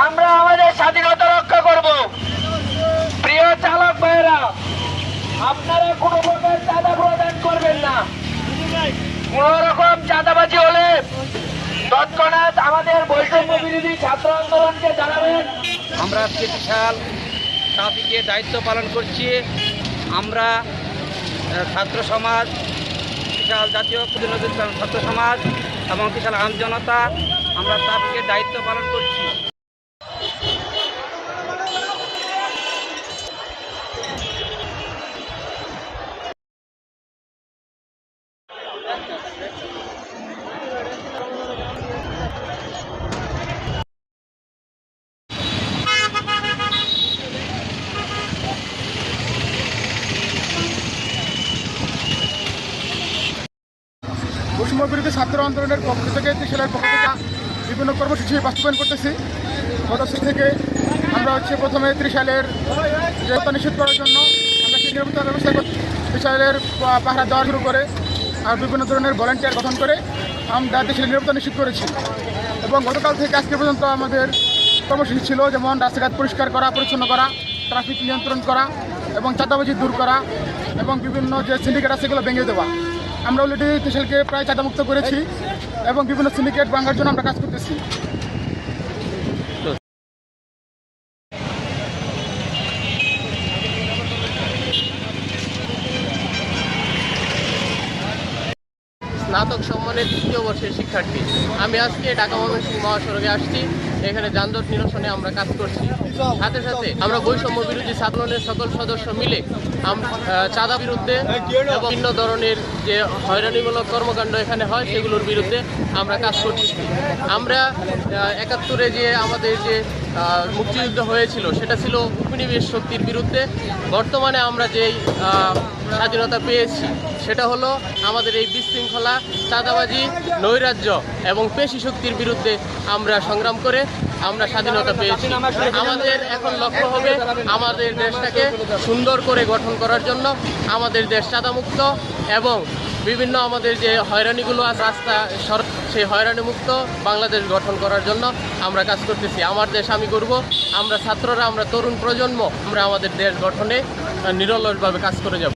আমরা আমাদের স্বাধীনতা রক্ষা করব। প্রিয় চালক ভাইয়েরা, আপনারা কোনো প্রকার চাঁদা প্রদান করবেন না। কোন রকম চাঁদাবাজি হলে তৎক্ষণাৎ আমাদের বৈষম্য বিরোধী ছাত্র আন্দোলনকে জানাবেন। আমরা আজকে বিশাল ট্রাফিকের দায়িত্ব পালন করছি। আমরা ছাত্র সমাজ, বিশাল জাতীয় প্রতিনিধি ছাত্র সমাজ এবং বিশাল আমজনতা আমরা ট্রাফিকের দায়িত্ব পালন করছি। বৈষম্য বিরোধী ছাত্র আন্দোলনের পক্ষ থেকে ত্রিশালের পক্ষ থেকে বিভিন্ন কর্মসূচি বাস্তবায়ন করতেছি। গতকাল থেকে আমরা প্রথমে ত্রিশালের নিরাপত্তা নিশ্চিত করার জন্য আমরা সেই নিরাপত্তা ব্যবস্থা ত্রিশালের পাহারা দেওয়া শুরু করে আর বিভিন্ন ধরনের ভলান্টিয়ার গঠন করে আমরা ত্রিশালের নিরাপত্তা নিশ্চিত করেছি। এবং গতকাল থেকে আজকে পর্যন্ত আমাদের কর্মসূচি ছিল যেমন রাস্তাঘাট পরিষ্কার করা, পরিচ্ছন্ন করা, ট্রাফিক নিয়ন্ত্রণ করা এবং চাঁদাবাজি দূর করা এবং বিভিন্ন যে সিন্ডিকেট আছে সেগুলো ভেঙে দেওয়া। আমরা অলরেডি ত্রিশালকে প্রায় চাঁদামুক্ত করেছি এবং বিভিন্ন সিন্ডিকেট ভাঙার জন্য আমরা কাজ করতেছি। স্নাতক সম্মানের 3য় বর্ষের শিক্ষার্থী। আমি আজকে ঢাকা ময়মনসিংহ মহাসড়কে আসছি। এখানে যানজট নিরসনে আমরা কাজ করছি। সাথে সাথে আমরা বৈষম্য বিরোধী ছাত্রলীগের সকল সদস্য মিলে আমরা চাঁদা বিরুদ্ধে এবং বিভিন্ন ধরনের যে হয়রানিমূলক কর্মকাণ্ড এখানে হয় সেগুলোর বিরুদ্ধে আমরা কাজ করছি। আমরা 71-এ যে আমাদের যে মুক্তিযুদ্ধ হয়েছিল সেটা ছিল উপনিবেশ শক্তির বিরুদ্ধে। বর্তমানে আমরা যেই স্বাধীনতা পেয়েছি সেটা হলো আমাদের এই বিশৃঙ্খলা, চাঁদাবাজি, নৈরাজ্য এবং পেশি শক্তির বিরুদ্ধে আমরা সংগ্রাম করে আমরা স্বাধীনতা পেয়েছি। আমাদের এখন লক্ষ্য হবে আমাদের দেশটাকে সুন্দর করে গঠন করার জন্য, আমাদের দেশ চাঁদামুক্ত এবং বিভিন্ন আমাদের যে হয়রানিগুলো আছে রাস্তা সেই হয়রানিমুক্ত বাংলাদেশ গঠন করার জন্য আমরা কাজ করতেছি। আমার দেশ আমি করব। আমরা ছাত্ররা, আমরা তরুণ প্রজন্ম, আমরা আমাদের দেশ গঠনে নিরলসভাবে কাজ করে যাব।